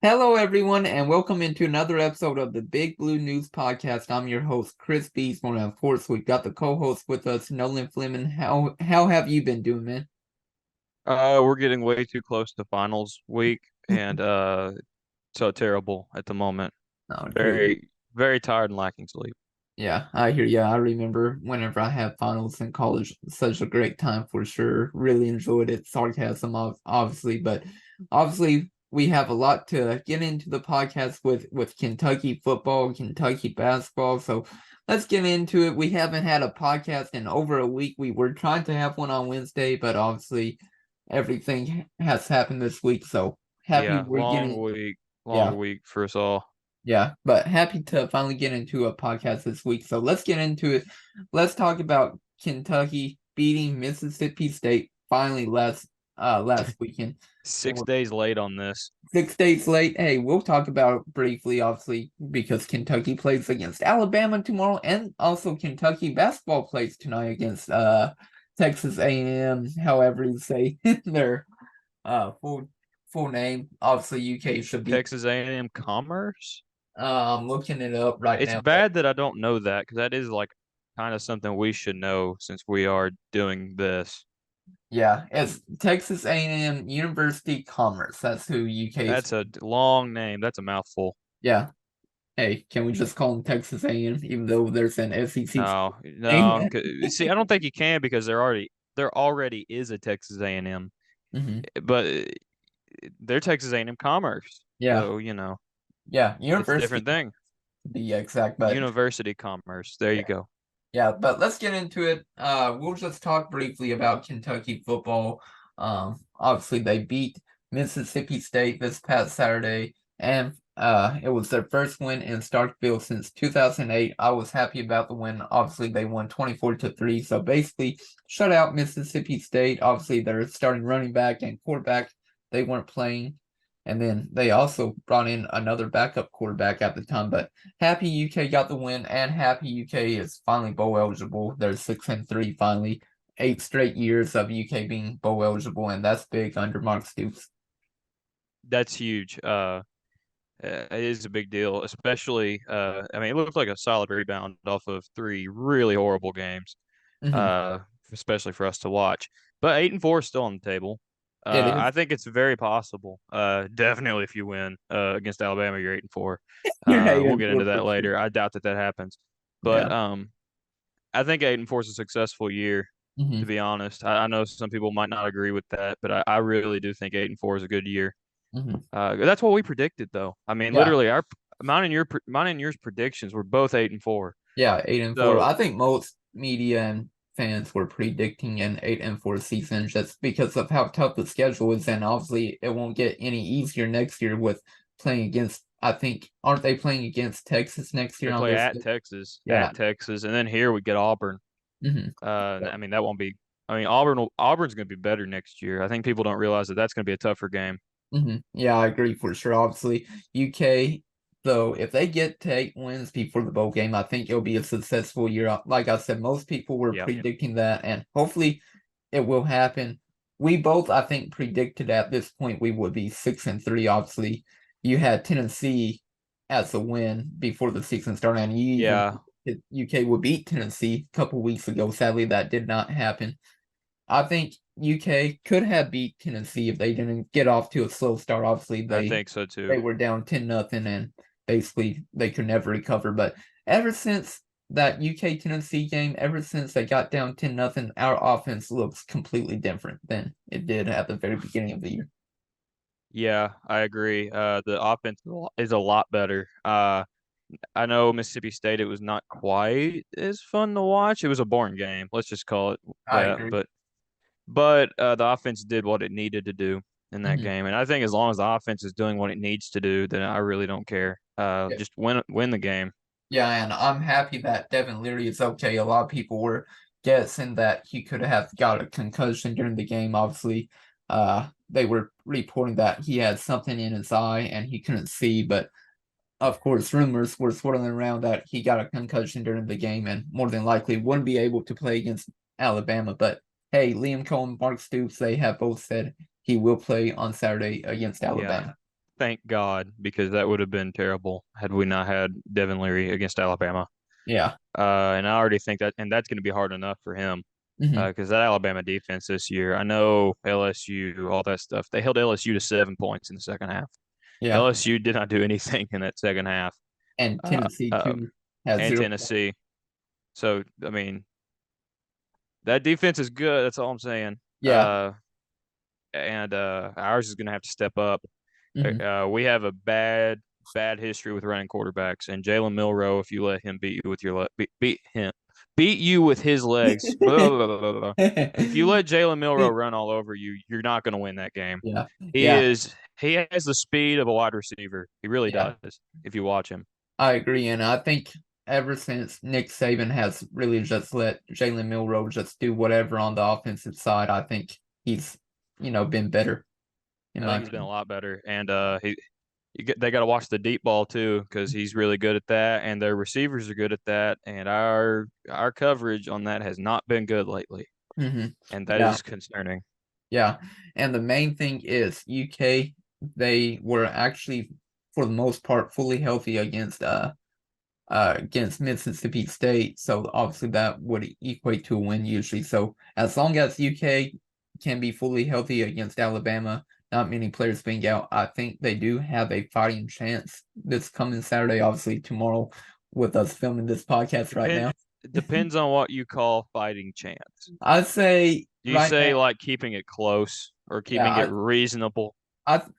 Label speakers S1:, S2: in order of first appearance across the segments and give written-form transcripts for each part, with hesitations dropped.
S1: Hello, everyone, and welcome into another episode of the Big Blue News Podcast. I'm your host, Chris Beasmore, and of course, we've got the co-host with us, Nolan Fleming. How have you been doing, man?
S2: We're getting way too close to finals week, and so terrible at the moment.
S1: Oh, great.
S2: Very, very tired and lacking sleep.
S1: Yeah, I hear you. I remember whenever I had finals in college, such a great time for sure. Really enjoyed it. Sarcasm, obviously, but obviously we have a lot to get into the podcast with Kentucky football, Kentucky basketball. So let's get into it. We haven't had a podcast in over a week. We were trying to have one on Wednesday, but obviously everything has happened this week. So happy
S2: Yeah,
S1: we're getting, yeah.
S2: long week for us all.
S1: Yeah, but happy to finally get into a podcast this week. So let's get into it. Let's talk about Kentucky beating Mississippi State finally last weekend. It
S2: Six
S1: was
S2: days late on this.
S1: 6 days late. Hey, we'll talk about it briefly, obviously, because Kentucky plays against Alabama tomorrow, and also Kentucky basketball plays tonight against Texas A&M, however you say their full name. Obviously, UK should be.
S2: Texas A&M-Commerce.
S1: I'm looking it up right
S2: It's
S1: now, but
S2: bad that I don't know that because that is like kind of something we should know since we are doing this.
S1: yeah, it's Texas A&M University Commerce. That's who UK is.
S2: That's a long name. That's a mouthful.
S1: Yeah. Hey, can we just call them Texas A&M, even though there's an SEC
S2: No,
S1: name?
S2: no. See, I don't think you can because there already is a Texas A&M,
S1: Hmm.
S2: but they're Texas A&M Commerce,
S1: Yeah,
S2: so
S1: yeah,
S2: it's a
S1: University
S2: different thing.
S1: to be exact, but
S2: University Commerce. There you
S1: yeah,
S2: go.
S1: yeah. But let's get into it. We'll just talk briefly about Kentucky football. Obviously they beat Mississippi State this past Saturday, and it was their first win in Starkville since 2008. I was happy about the win. Obviously they won 24-3, so basically shut out Mississippi State. Obviously their starting running back and quarterback, they weren't playing. And then they also brought in another backup quarterback at the time, but happy UK got the win, and happy UK is finally bowl eligible. They're 6-3 finally. 8 straight years of UK being bowl eligible, and that's big under Mark Stoops.
S2: That's huge. It is a big deal, especially. I mean, it looked like a solid rebound off of three really horrible games.
S1: Hmm.
S2: Uh, Especially for us to watch. But 8-4 is still on the table.
S1: It is.
S2: I think it's very possible. Definitely if you win against Alabama, you're 8-4.
S1: You're
S2: We'll
S1: hating
S2: get
S1: for
S2: into
S1: for
S2: that
S1: sure.
S2: later. I doubt that happens. But
S1: Yeah.
S2: I think 8-4 is a successful year, to
S1: Hmm.
S2: be honest. I know some people might not agree with that, but I really do think 8-4 is a good year.
S1: Hmm.
S2: That's what we predicted, though. I mean,
S1: Yeah.
S2: literally, mine and yours predictions were both 8-4.
S1: Yeah. 8-4.
S2: So
S1: I think most media and fans were predicting an 8-4 season just because of how tough the schedule is, and obviously it won't get any easier next year with playing against. I think aren't they playing against Texas next
S2: they
S1: year on
S2: play
S1: their schedule? Yeah.
S2: at Texas, and then here we get Auburn.
S1: Hmm.
S2: I mean, that won't be. I mean, Auburn's going to be better next year. I think people don't realize that that's going to be a tougher game.
S1: Yeah, I agree for sure. Obviously, UK, though, if they get to 8 wins before the bowl game, I think it'll be a successful year. Like I said, most people were
S2: Yep.
S1: predicting that, and hopefully it will happen. We both, I think, predicted at this point we would be 6-3. Obviously, you had Tennessee as a win before the season started, and you even
S2: Yeah.
S1: UK would beat Tennessee a couple weeks ago. Sadly, that did not happen. I think UK could have beat Tennessee if they didn't get off to a slow start. Obviously,
S2: I
S1: they
S2: think so
S1: they
S2: too.
S1: were down 10-0, and basically they could never recover. But ever since that UK Tennessee game, ever since they got down 10-0, our offense looks completely different than it did at the very beginning of the year.
S2: Yeah, I agree. The offense is a lot better. I know Mississippi State, it was not quite as fun to watch. It was a boring game. Let's just call it
S1: I
S2: that.
S1: agree.
S2: But the offense did what it needed to do in that
S1: Hmm.
S2: game, and I think as long as the offense is doing what it needs to do, then I really don't care.
S1: Yeah.
S2: Just win the game.
S1: Yeah, and I'm happy that Devin Leary is okay. A lot of people were guessing that he could have got a concussion during the game. Obviously, they were reporting that he had something in his eye and he couldn't see, but of course, rumors were swirling around that he got a concussion during the game and more than likely wouldn't be able to play against Alabama. But hey, Liam Cohen, Mark Stoops, they have both said he will play on Saturday against
S2: Yeah.
S1: Alabama.
S2: Thank God, because that would have been terrible had we not had Devin Leary against Alabama.
S1: Yeah.
S2: And I already think that, and that's going to be hard enough for him
S1: Hmm.
S2: because that Alabama defense this year, I know LSU, all that stuff, they held LSU to 7 points in the second half.
S1: Yeah.
S2: LSU did not do anything in that second half,
S1: And
S2: uh,
S1: Tennessee
S2: uh,
S1: too has
S2: and
S1: 0 points.
S2: Tennessee. So, I mean, that defense is good. That's all I'm saying.
S1: Yeah.
S2: And ours is going to have to step up.
S1: Hmm.
S2: We have a bad history with running quarterbacks, and Jalen Milroe, if you let him beat you with your beat you with his legs. Blah, blah, blah, blah, blah. If you let Jalen Milroe run all over you, you're not going to win that game.
S1: Yeah.
S2: He
S1: Yeah.
S2: is he has the speed of a wide receiver. He really
S1: Yeah.
S2: does. If you watch him,
S1: I agree, and I think ever since Nick Saban has really just let Jalen Milroe just do whatever on the offensive side, I think he's, been better in
S2: I
S1: my
S2: think he's been a
S1: opinion.
S2: lot better, and they got to watch the deep ball too because he's really good at that, and their receivers are good at that, and our coverage on that has not been good lately,
S1: Hmm.
S2: and that
S1: Yeah.
S2: is concerning.
S1: Yeah. And the main thing is UK, they were actually for the most part fully healthy against Mississippi State, so obviously that would equate to a win usually. So as long as UK can be fully healthy against Alabama, not many players being out, I think they do have a fighting chance this coming Saturday. Obviously tomorrow, with us filming this podcast right
S2: Depend
S1: now,
S2: depends on what you call fighting chance.
S1: I'd say
S2: Do you
S1: right now,
S2: say like keeping it close or keeping it
S1: yeah,
S2: reasonable?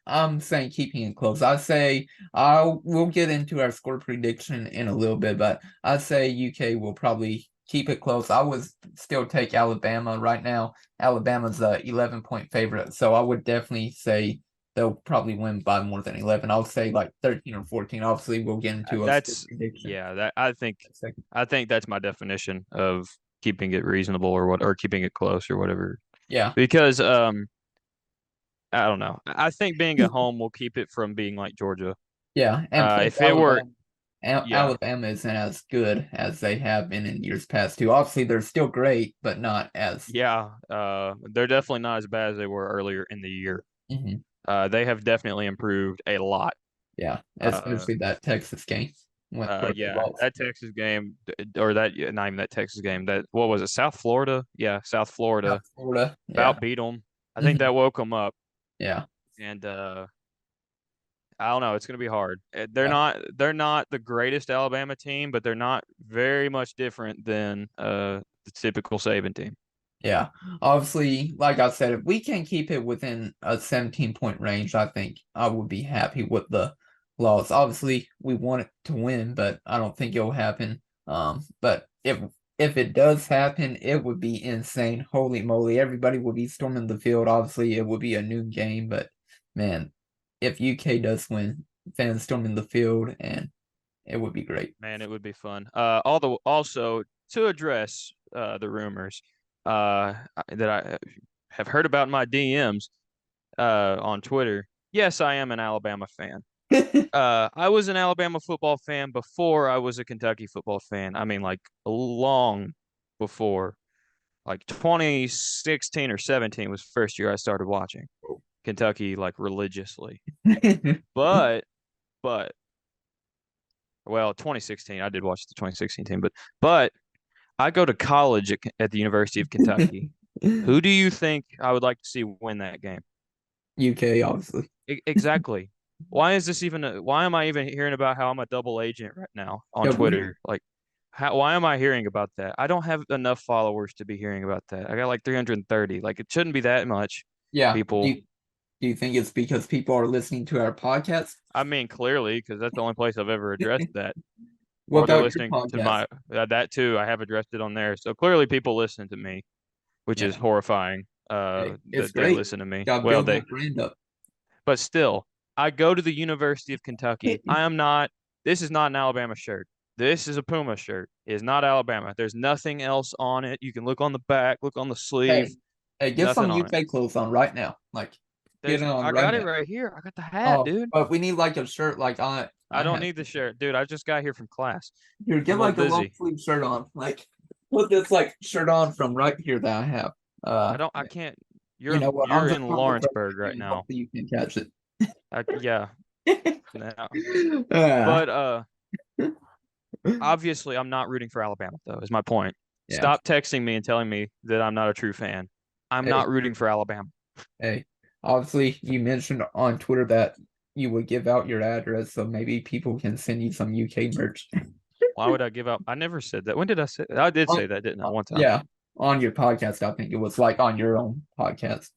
S1: I'm saying keeping it close. I say we'll get into our score prediction in a little bit, but I say UK will probably keep it close. I would still take Alabama right now. Alabama's a 11-point favorite, so I would definitely say they'll probably win by more than 11. I'll say like 13 or 14. Obviously, we'll get into a score
S2: That's
S1: prediction.
S2: yeah, that I think that's my definition of keeping it reasonable or keeping it close or whatever.
S1: Yeah,
S2: Because I don't know. I think being at home will keep it from being like Georgia.
S1: yeah, and plus
S2: If it were yeah,
S1: Alabama isn't as good as they have been in years past too. Obviously, they're still great, but not as.
S2: yeah, they're definitely not as bad as they were earlier in the year.
S1: Mhm.
S2: They have definitely improved a lot.
S1: Yeah,
S2: Uh,
S1: especially that Texas game where they
S2: yeah,
S1: lost.
S2: that Texas game, or that yeah, not even that Texas game. That what was it? South Florida? Yeah, South Florida.
S1: South Florida. Yeah.
S2: About beat them. I think
S1: Hmm.
S2: that woke them up,
S1: Yeah.
S2: and I don't know. It's gonna be hard.
S1: Yeah.
S2: They're not the greatest Alabama team, but they're not very much different than the typical Saban team.
S1: Yeah. Obviously, like I said, if we can keep it within a 17-point range, I think I would be happy with the loss. Obviously, we want it to win, but I don't think it'll happen. But if it does happen, it would be insane. Holy moly, everybody would be storming the field. Obviously, it would be a noon game, but man, if UK does win, fans storming the field and it would be great.
S2: Man, it would be fun. Also to address the rumors that I have heard about in my DMs on Twitter. Yes, I am an Alabama fan. I was an Alabama football fan before I was a Kentucky football fan. I mean, like long before, like 2016 or 17 was the first year I started watching Kentucky like religiously. But, but, well, 2016 I did watch the 2016 team, but I go to college at the University of Kentucky. Who do you think I would like to see win that game?
S1: UK, obviously.
S2: Exactly. Why is this even why am I even hearing about how I'm a double agent right now on
S1: Double here.
S2: Twitter? Like why am I hearing about that? I don't have enough followers to be hearing about that. I got like 330. Like it shouldn't be that much
S1: Yeah.
S2: people.
S1: Do you think it's because people are listening to our podcast?
S2: I mean, clearly, because that's the only place I've ever addressed that.
S1: What
S2: Or they're
S1: about your
S2: listening to
S1: podcast?
S2: my that too. I have addressed it on there. So clearly people listen to me, which is
S1: Yeah.
S2: horrifying
S1: Hey, it's
S2: that they
S1: great.
S2: listen to me.
S1: Gotta
S2: Well,
S1: build
S2: they
S1: that brand up.
S2: but still, I go to the University of Kentucky. I am not, this is not an Alabama shirt. This is a Puma shirt. It is not Alabama. There's nothing else on it. You can look on the back, look on the sleeve,
S1: Hey, hey, get
S2: nothing
S1: some
S2: on it.
S1: UK clothes on right now. Like, get
S2: There's,
S1: it on
S2: I
S1: right
S2: got it
S1: now.
S2: right here. I got the hat,
S1: Oh,
S2: dude.
S1: but we need like a shirt like
S2: I
S1: I
S2: don't
S1: have.
S2: need the shirt, dude. I just got here from class.
S1: Here,
S2: I'm
S1: get
S2: a little
S1: like a long
S2: busy.
S1: sleeve shirt on. Like, put this like shirt on from right here that I have.
S2: I can't.
S1: You know what? I'm
S2: You're
S1: just
S2: in
S1: trying to throw
S2: Lawrenceburg
S1: it at
S2: right
S1: you.
S2: now.
S1: Hopefully you can catch it.
S2: Yeah. Now,
S1: Ah,
S2: but obviously, I'm not rooting for Alabama, though, is my point.
S1: yeah.
S2: Stop texting me and telling me that I'm not a true fan. I'm
S1: Hey,
S2: not rooting for Alabama.
S1: hey. Obviously, you mentioned on Twitter that you would give out your address, so maybe people can send you some UK merch.
S2: Why would I give up? I never said that. When did I say that? I did
S1: On,
S2: say that, didn't I? One time.
S1: yeah, on your podcast, I think it was like on your own podcast.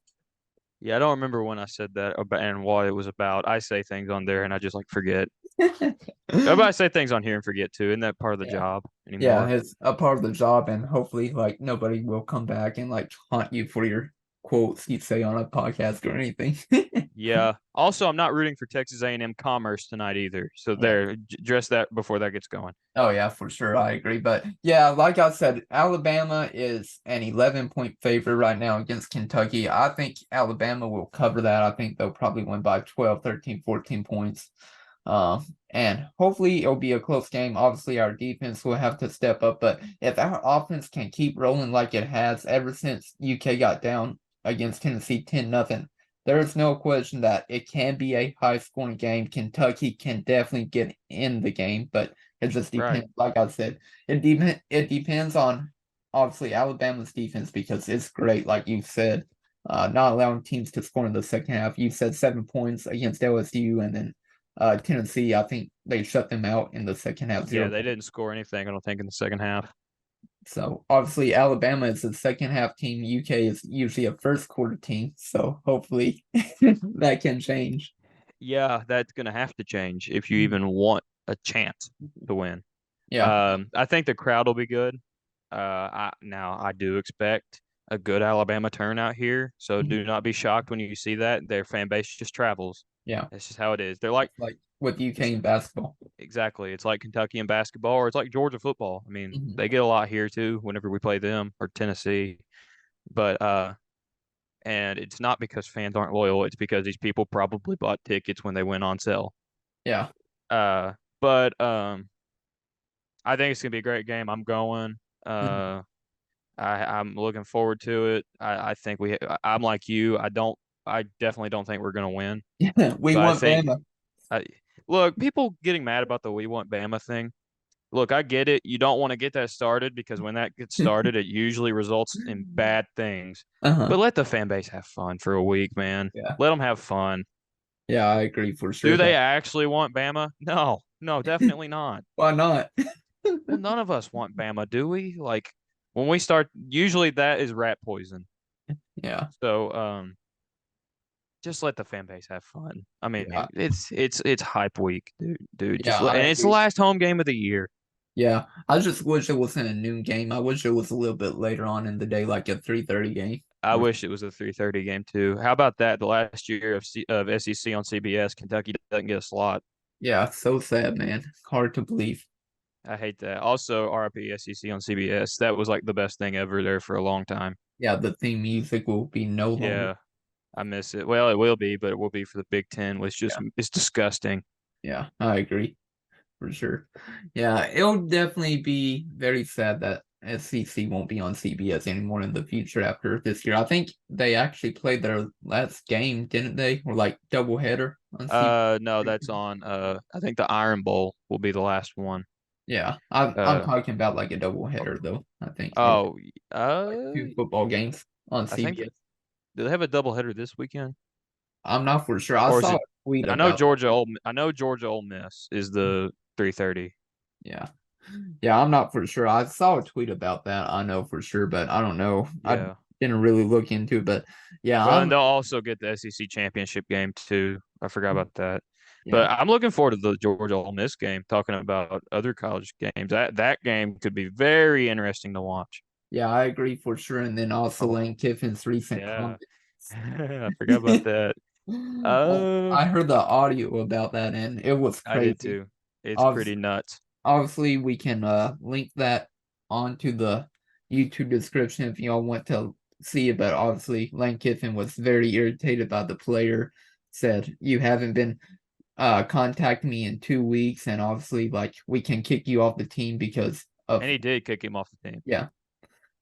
S2: Yeah, I don't remember when I said that about and what it was about. I say things on there and I just like forget. But I say things on here and forget too. Isn't that part of the
S1: Yeah.
S2: job
S1: Yeah,
S2: anymore?
S1: it's a part of the job, and hopefully, like nobody will come back and like haunt you for your quotes you say on a podcast or anything.
S2: Yeah. Also, I'm not rooting for Texas A&M-Commerce tonight either. So
S1: Yeah.
S2: there, address that before that gets going.
S1: Oh yeah, for sure. I agree. But yeah, like I said, Alabama is an 11-point favorite right now against Kentucky. I think Alabama will cover that. I think they'll probably win by 12, 13, 14 points. And hopefully it'll be a close game. Obviously, our defense will have to step up, but if our offense can keep rolling like it has ever since UK got down against Tennessee 10-0, there's no question that it can be a high scoring game. Kentucky can definitely get in the game, but it just
S2: Right.
S1: depends. Like I said, it depends on obviously Alabama's defense because it's great, like you said, not allowing teams to score in the second half. You said 7 points against LSU, and then Tennessee, I think they shut them out in the second half,
S2: Yeah,
S1: 0
S2: they
S1: points.
S2: didn't score anything, I don't think, in the second half.
S1: So obviously Alabama is a second half team. UK is usually a first quarter team. So hopefully that can change.
S2: Yeah, that's going to have to change if you
S1: Mhm.
S2: even want a chance to win.
S1: Yeah.
S2: I think the crowd will be good. Now I do expect a good Alabama turnout here, so
S1: Mhm.
S2: do not be shocked when you see that. Their fan base just travels.
S1: Yeah.
S2: That's just how it is. They're like,
S1: It's like with UK
S2: it's
S1: in basketball.
S2: exactly. It's like Kentucky in basketball, or it's like Georgia football. I mean,
S1: Mhm.
S2: they get a lot here too whenever we play them or Tennessee. But and it's not because fans aren't loyal. It's because these people probably bought tickets when they went on sale.
S1: Yeah.
S2: Uh, but I think it's gonna be a great game. I'm going.
S1: Mhm.
S2: I'm looking forward to it. I think I'm like you. I definitely don't think we're gonna win,
S1: We
S2: but I
S1: want
S2: think
S1: Bama.
S2: I look people getting mad about the "we want Bama" thing. Look, I get it. You don't want to get that started because when that gets started, it usually results in bad things.
S1: Uh-huh.
S2: But let the fan base have fun for a week, man.
S1: Yeah.
S2: Let them have fun.
S1: Yeah, I agree for
S2: Do
S1: sure
S2: they
S1: that.
S2: actually want Bama? No, no, definitely not.
S1: Why not?
S2: Well, none of us want Bama, do we? Like when we start, usually that is rat poison.
S1: Yeah.
S2: So, just let the fan base have fun. I
S1: Yeah.
S2: mean, it's hype week, dude. Dude,
S1: Yeah, I
S2: and it's the
S1: agree.
S2: last home game of the year.
S1: Yeah. I just wish it wasn't a noon game. I wish it was a little bit later on in the day, like a 3:30 game.
S2: I wish it was a 3:30 game too. How about that? The last year of SEC on CBS, Kentucky doesn't get a slot.
S1: Yeah, so sad, man. Hard to believe.
S2: I hate that. Also, RIP SEC on CBS. That was like the best thing ever there for a long time.
S1: Yeah, the theme music will be no longer.
S2: Yeah, I miss it. Well, it will be, but it will be for the Big Ten, which just
S1: Yeah.
S2: it's disgusting.
S1: Yeah, I agree for sure. Yeah, it'll definitely be very sad that SEC won't be on CBS anymore in the future after this year. I think they actually played their last game, didn't they? Or like doubleheader on CBS.
S2: No, that's on. I think the Iron Bowl will be the last one.
S1: Yeah, I'm
S2: Uh,
S1: talking about like a doubleheader though. I think it was
S2: oh,
S1: like two football games on
S2: I think
S1: CBS.
S2: do they have a doubleheader this weekend?
S1: I'm not for sure. I
S2: Or is
S1: saw a
S2: it?
S1: tweet about
S2: I know Georgia Ole Miss is the 3:30.
S1: yeah. Yeah, I'm not for sure. I saw a tweet about that. I know for sure, but I don't know. I
S2: Yeah.
S1: didn't really look into it, but yeah,
S2: Well, and
S1: I'm
S2: they'll also get the SEC championship game too. I forgot about that.
S1: yeah.
S2: But I'm looking forward to the Georgia Ole Miss game. Talking about other college games, that game could be very interesting to watch.
S1: Yeah, I agree for sure. And then also
S2: Oh,
S1: Lane Kiffin's recent
S2: yeah.
S1: comments.
S2: I forgot about that.
S1: I heard the audio about that and it was
S2: I did
S1: crazy.
S2: too. It's
S1: Obviously,
S2: pretty nuts.
S1: obviously we can link that onto the YouTube description if y'all want to see it, but obviously Lane Kiffin was very irritated by the player, said you haven't been contact me in 2 weeks, and obviously like we can kick you off the team because
S2: And
S1: of
S2: he did kick him off the team.
S1: yeah.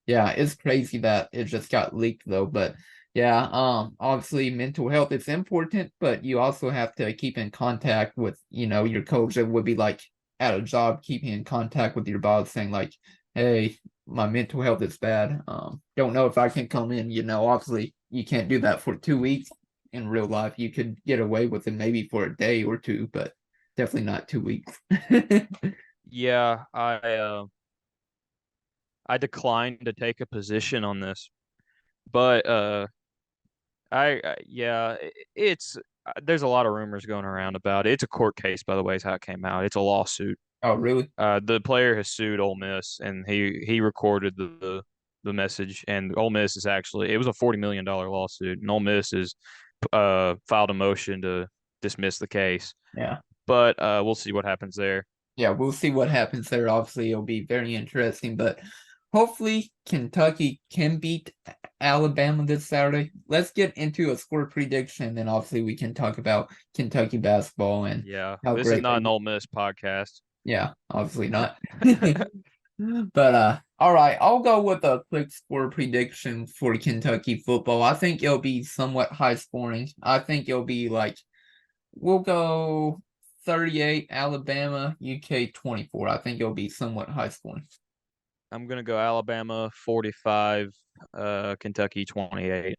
S1: Yeah, it's crazy that it just got leaked though, but Yeah, obviously mental health is important, but you also have to keep in contact with, your coach. It would be like at a job, keeping in contact with your boss, saying like, "Hey, my mental health is bad. Don't know if I can come in." Obviously you can't do that for 2 weeks in real life. You could get away with it maybe for a day or two, but definitely not 2 weeks.
S2: Yeah, I declined to take a position on this, but yeah, it's there's a lot of rumors going around about it. It's a court case, by the way, is how it came out. It's a lawsuit.
S1: Oh, really?
S2: The player has sued Ole Miss, and he recorded the message. And Ole Miss is actually, it was a $40 million lawsuit, and Ole Miss has filed a motion to dismiss the case.
S1: Yeah.
S2: But we'll see what happens there.
S1: Yeah, we'll see what happens there. Obviously, it'll be very interesting, but hopefully Kentucky can beat Alabama this Saturday. Let's get into a score prediction, and obviously we can talk about Kentucky basketball and
S2: Yeah,
S1: how
S2: this is
S1: great
S2: not
S1: they.
S2: an Ole Miss podcast.
S1: Yeah, obviously not. But all right, I'll go with a quick score prediction for Kentucky football. I think it'll be somewhat high scoring. I think it'll be like we'll go 38 Alabama, UK 24. I think it'll be somewhat high scoring.
S2: I'm gonna go Alabama 45, Kentucky 28.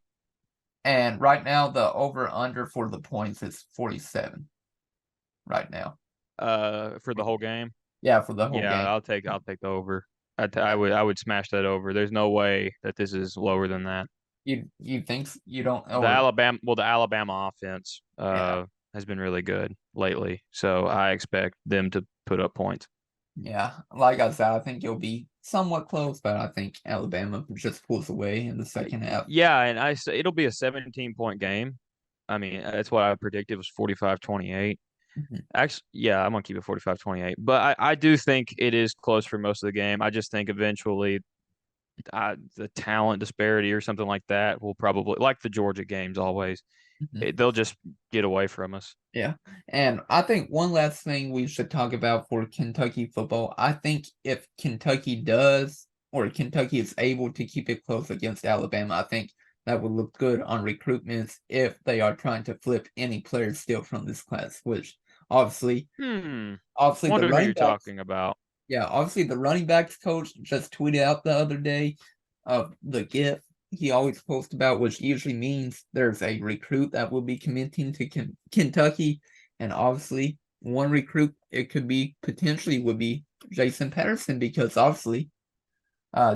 S1: And right now the over under for the points is 47 right now.
S2: For the whole game.
S1: Yeah, for the whole
S2: Yeah,
S1: game.
S2: I'll take the over.
S1: Yeah.
S2: I would smash that over. There's no way that this is lower than that.
S1: You think you don't
S2: The
S1: or
S2: Alabama offense
S1: yeah.
S2: has been really good lately, so I expect them to put up points.
S1: Yeah. Like I said, I think it'll be somewhat close, but I think Alabama just pulls away in the second half.
S2: Yeah, and I say it'll be a 17-point game. I mean, that's what I predicted was 45-28.
S1: Mhm.
S2: Actually, yeah, I'm gonna keep it 45-28. But I do think it is close for most of the game. I just think eventually the talent disparity or something like that will probably, like the Georgia games always,
S1: Mhm.
S2: they'll just get away from us.
S1: Yeah. And I think one last thing we should talk about for Kentucky football, I think if Kentucky does or Kentucky is able to keep it close against Alabama, I think that would look good on recruitments if they are trying to flip any players still from this class, which obviously
S2: Hmm.
S1: obviously the
S2: Wonder who
S1: running
S2: you're
S1: backs,
S2: talking about.
S1: yeah, obviously the running backs coach just tweeted out the other day of the GIF he always posts about, which usually means there's a recruit that will be committing to Kentucky, and obviously one recruit it could be potentially would be Jason Patterson because obviously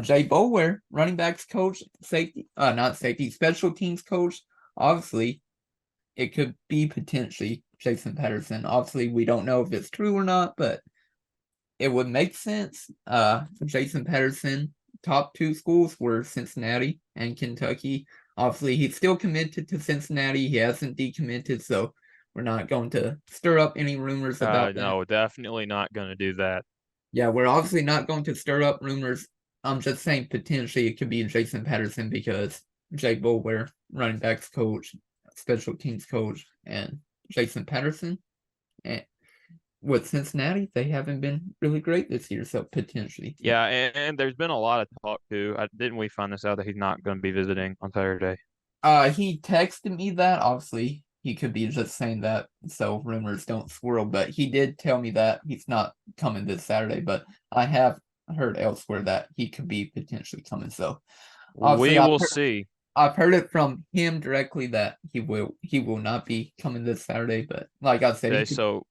S1: Jay Boulware, running backs coach, safety, not safety, special teams coach, obviously it could be potentially Jason Patterson. Obviously, we don't know if it's true or not, but it would make sense. Jason Patterson, top two schools were Cincinnati and Kentucky. Obviously, he's still committed to Cincinnati. He hasn't decommitted, so we're not going to stir up any rumors about that.
S2: No, definitely not gonna do that.
S1: Yeah, we're obviously not going to stir up rumors. I'm just saying potentially it could be Jason Patterson because Jake Boulware, running backs coach, special teams coach, and Jason Patterson. And with Cincinnati, they haven't been really great this year, so potentially.
S2: Yeah, and there's been a lot of talk too. Didn't we find this out that he's not going to be visiting on Saturday?
S1: He texted me that. Obviously, he could be just saying that so rumors don't swirl, but he did tell me that he's not coming this Saturday. But I have heard elsewhere that he could be potentially coming. So obviously,
S2: We will see.
S1: I've heard it from him directly that he will not be coming this Saturday. But like I said, he
S2: Okay,
S1: could.
S2: so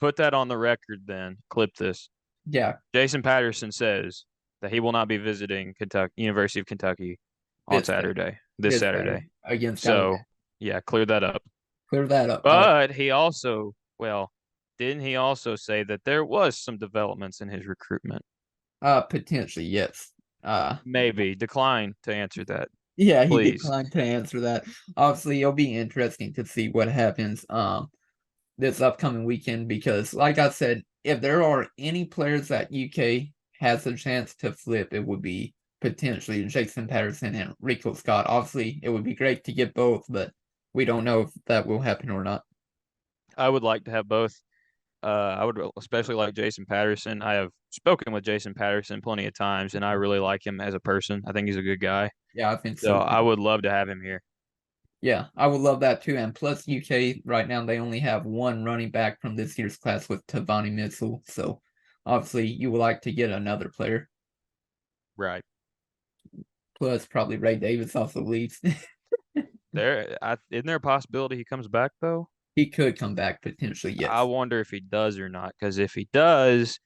S2: put that on the record then. Clip this.
S1: Yeah,
S2: Jason Patterson says that he will not be visiting Kentucky, University of Kentucky on
S1: this
S2: Saturday, this
S1: this Saturday
S2: Saturday.
S1: against Alabama.
S2: So, yeah, clear that up.
S1: Clear that up. All right.
S2: But he also, well, didn't he also say that there was some developments in his recruitment?
S1: Potentially, yes.
S2: Maybe. Decline to answer that,
S1: Yeah, he
S2: please.
S1: declined to answer that. Obviously, it'll be interesting to see what happens this upcoming weekend because, like I said, if there are any players that UK has a chance to flip, it would be potentially Jason Patterson and Rico Scott. Obviously, it would be great to get both, but we don't know if that will happen or not.
S2: I would like to have both. I would especially like Jason Patterson. I have spoken with Jason Patterson plenty of times, and I really like him as a person. I think he's a good guy.
S1: Yeah, I think
S2: So
S1: so
S2: I
S1: too.
S2: would love to have him here.
S1: Yeah, I would love that too. And plus, UK right now they only have one running back from this year's class with Tavani Mitchell. So obviously, you would like to get another player.
S2: Right.
S1: Plus, probably Ray Davis also leaves.
S2: Isn't there a possibility he comes back though?
S1: He could come back potentially.
S2: I
S1: Yes.
S2: wonder if he does or not. Because if he does,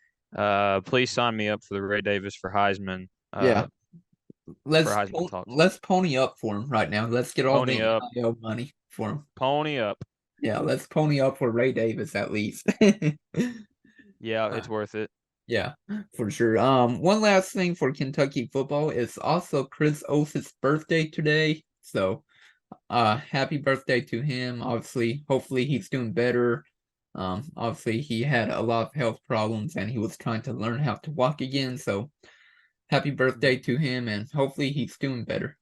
S2: please sign me up for the Ray Davis
S1: Yeah.
S2: For Heisman talks.
S1: Let's pony up for him right now. Let's get all the
S2: Pony up,
S1: NIL money for him.
S2: pony up.
S1: Yeah, let's pony up for Ray Davis at least.
S2: Yeah,
S1: Uh,
S2: it's worth it.
S1: yeah, for sure. One last thing for Kentucky football is also Chris Oates' birthday today. So, happy birthday to him. Obviously, hopefully he's doing better. Obviously he had a lot of health problems and he was trying to learn how to walk again. So, happy birthday to him and hopefully he's doing better.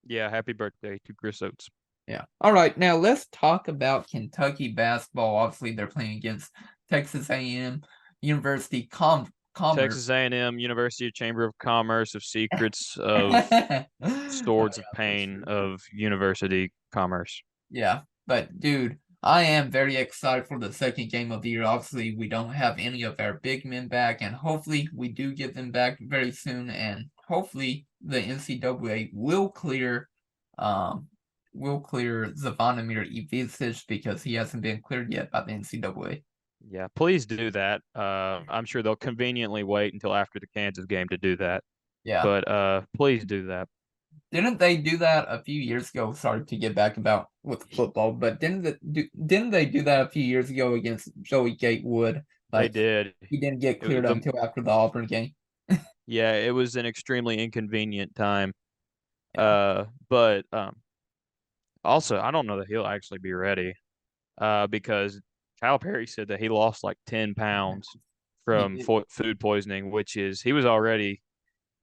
S2: Yeah, happy birthday to Chris Oates.
S1: Yeah. All right. Now let's talk about Kentucky basketball. Obviously, they're playing against Texas A&M University Commerce.
S2: Texas A&M, University of Chamber of Commerce, of Secrets, of
S1: Oh
S2: Swords of
S1: yeah, for
S2: Pain,
S1: sure.
S2: of University Commerce.
S1: Yeah, but dude, I am very excited for the second game of the year. Obviously, we don't have any of our big men back, and hopefully we do get them back very soon. And hopefully the NCAA um will clear Zavonimir Ivicic because he hasn't been cleared yet by the NCAA.
S2: Yeah, please do that. I'm sure they'll conveniently wait until after the Kansas game to do that.
S1: Yeah.
S2: But please do that.
S1: Didn't they do that a few years ago? Sorry to get back about with football, but didn't they do that a few years ago against Joey Gatewood?
S2: They
S1: Like
S2: did.
S1: he didn't get
S2: It was
S1: cleared until after the Auburn game.
S2: yeah, it was an extremely inconvenient time.
S1: Yeah.
S2: But also I don't know that he'll actually be ready. Because Kyle Perry said that he lost like 10 pounds
S1: He
S2: from
S1: did.
S2: food poisoning, which is he was already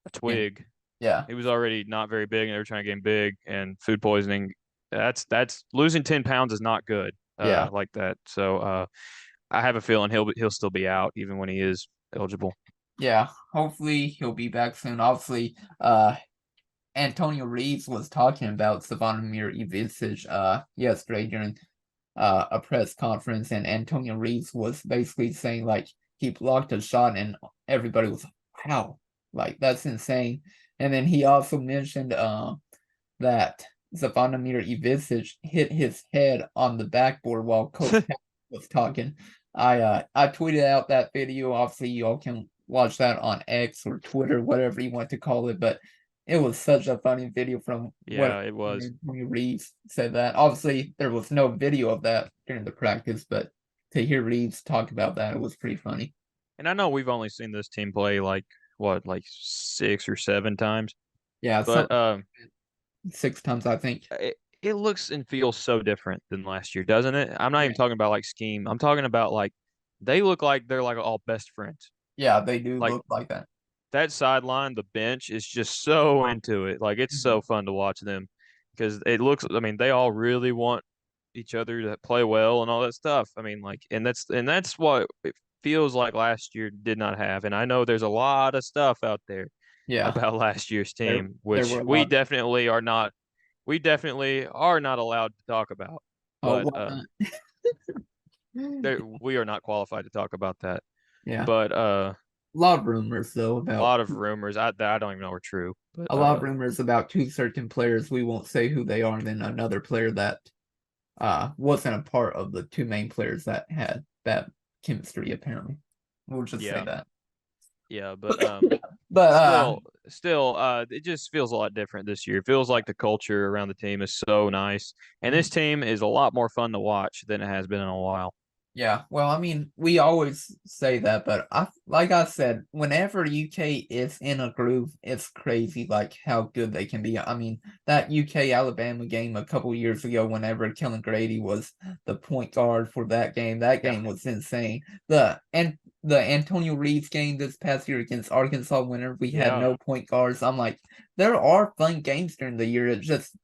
S2: a
S1: And
S2: twig.
S1: yeah.
S2: He was already not very big, and they were trying to get him big. And food poisoning, that's losing 10 pounds is not good.
S1: Yeah.
S2: Like that. So I have a feeling he'll still be out even when he is eligible.
S1: Yeah. Hopefully he'll be back soon. Obviously, Antonio Reeves was talking about Savannah Ivicic yesterday during a press conference, and Antonio Reeves was basically saying like he blocked a shot, and everybody was wow, like that's insane. And then he also mentioned that Zavonimir Ivicic hit his head on the backboard while Coach Cal was talking. I tweeted out that video. Obviously, you all can watch that on X or Twitter, whatever you want to call it. But it was such a funny video from what
S2: Yeah, it was.
S1: Antonio Reeves said that. Obviously, there was no video of that during the practice, but to hear Reeves talk about that, it was pretty funny.
S2: And I know we've only seen this team play like what, like 6 or 7 times,
S1: Yeah,
S2: but
S1: some 6 times I think.
S2: it looks and feels so different than last year, doesn't it? I'm not
S1: Yeah,
S2: even talking about like scheme. I'm talking about like they look like they're like all best friends.
S1: yeah, they do
S2: Like
S1: look like that.
S2: that sideline, the bench is just so into it. Like it's
S1: Mhm.
S2: so fun to watch them because it looks. I mean, they all really want each other to play well and all that stuff. I mean, like, and that's what it feels like last year did not have. And I know there's a lot of stuff out there
S1: Yeah,
S2: about last year's team,
S1: there were
S2: which
S1: a lot.
S2: we definitely are not allowed to talk about.
S1: Oh,
S2: But
S1: why not?
S2: we are not qualified to talk about that.
S1: Yeah,
S2: But
S1: a lot of rumors though
S2: a
S1: about
S2: lot of rumors that I don't even know are true. But
S1: a lot of rumors about two certain players. We won't say who they are, and then another player that wasn't a part of the two main players that had that chemistry. Apparently, we'll just say
S2: yeah,
S1: that.
S2: yeah. But
S1: But
S2: still, it just feels a lot different this year. It feels like the culture around the team is so nice, and this team is a lot more fun to watch than it has been in a while.
S1: yeah, well, I mean, we always say that, but like I said, whenever UK is in a groove, it's crazy, like how good they can be. I mean, that UK Alabama game a couple years ago, whenever Kellen Grady was the point guard for that
S2: Yeah,
S1: game was insane. The Antonio Reeves game this past year against Arkansas, whenever we had
S2: yeah.
S1: no point guards, I'm like, there are fun games during the year. It's just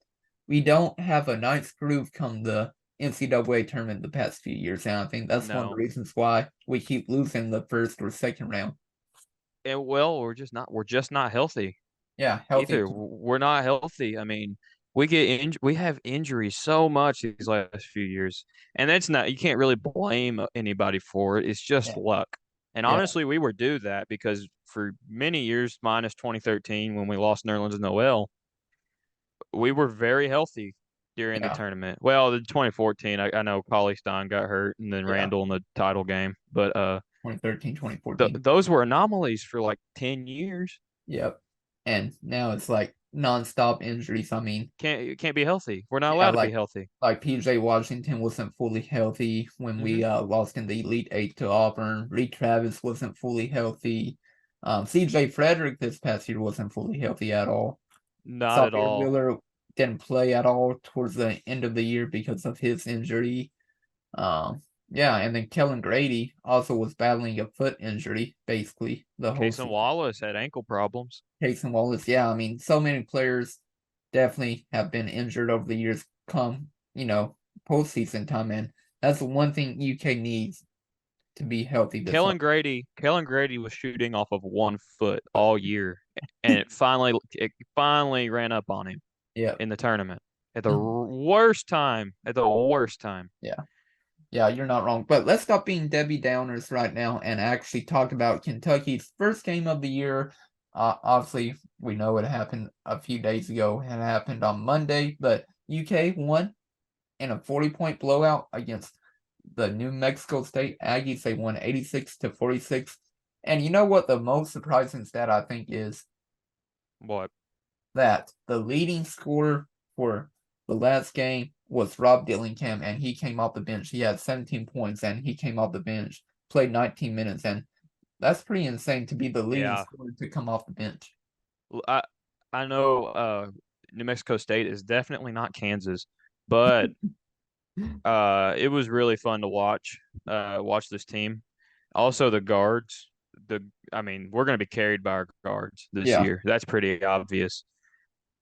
S1: we don't have a nice groove come the NCAA tournament the past few years, and I think that's one of the
S2: No,
S1: reasons why we keep losing the first or second round.
S2: and well, we're just not healthy
S1: Yeah, healthy.
S2: either. We're not healthy. I mean, we have injuries so much these last few years, and that's not you can't really blame anybody for it. It's just
S1: Yeah,
S2: luck. And
S1: yeah,
S2: honestly, we were due that because for many years, minus 2013 when we lost Nerlens and Noel, we were very healthy during the
S1: yeah,
S2: tournament. Well, the 2014, I know Cauley Stein got hurt, and then
S1: yeah.
S2: Randall in the title game, but
S1: 2013, 2014.
S2: those were anomalies for like 10 years.
S1: Yep. And now it's like nonstop injuries. I mean,
S2: Can't be healthy. We're not
S1: yeah,
S2: allowed to be healthy.
S1: like PJ Washington wasn't fully healthy when
S2: Hmm.
S1: we lost in the Elite Eight to Auburn. Reed Travis wasn't fully healthy. CJ Frederick this past year wasn't fully healthy at all.
S2: Not at
S1: Xavier
S2: all.
S1: Miller didn't play at all towards the end of the year because of his injury. Um, yeah, and then Kellen Grady also was battling a foot injury basically the whole
S2: Casey
S1: season.
S2: Wallace had ankle problems.
S1: Jason Wallace, yeah, I mean, so many players definitely have been injured over the years come, postseason time, and that's the one thing UK needs to be healthy this up.
S2: Kellen Grady was shooting off of 1 foot all year, and it finally ran up on him
S1: Yeah.
S2: in the tournament at the
S1: Mhm.
S2: worst time. At the worst time.
S1: Yeah. Yeah, you're not wrong. But let's stop being Debbie Downers right now and actually talk about Kentucky's first game of the year. Obviously, we know it happened a few days ago. It happened on Monday, but UK won in a 40-point blowout against the New Mexico State Aggies. They won 86-46. And you know what the most surprising stat I think is
S2: What?
S1: that the leading scorer for the last game was Rob Dillingham, and he came off the bench. He had 17 points, and he came off the bench, played 19 minutes, and that's pretty insane to be the leading
S2: Yeah.
S1: scorer to come off the bench.
S2: I I know New Mexico State is definitely not Kansas, but it was really fun to watch this team. Also the guards, the I mean, we're going to be carried by our guards this
S1: Yeah,
S2: year. That's pretty obvious.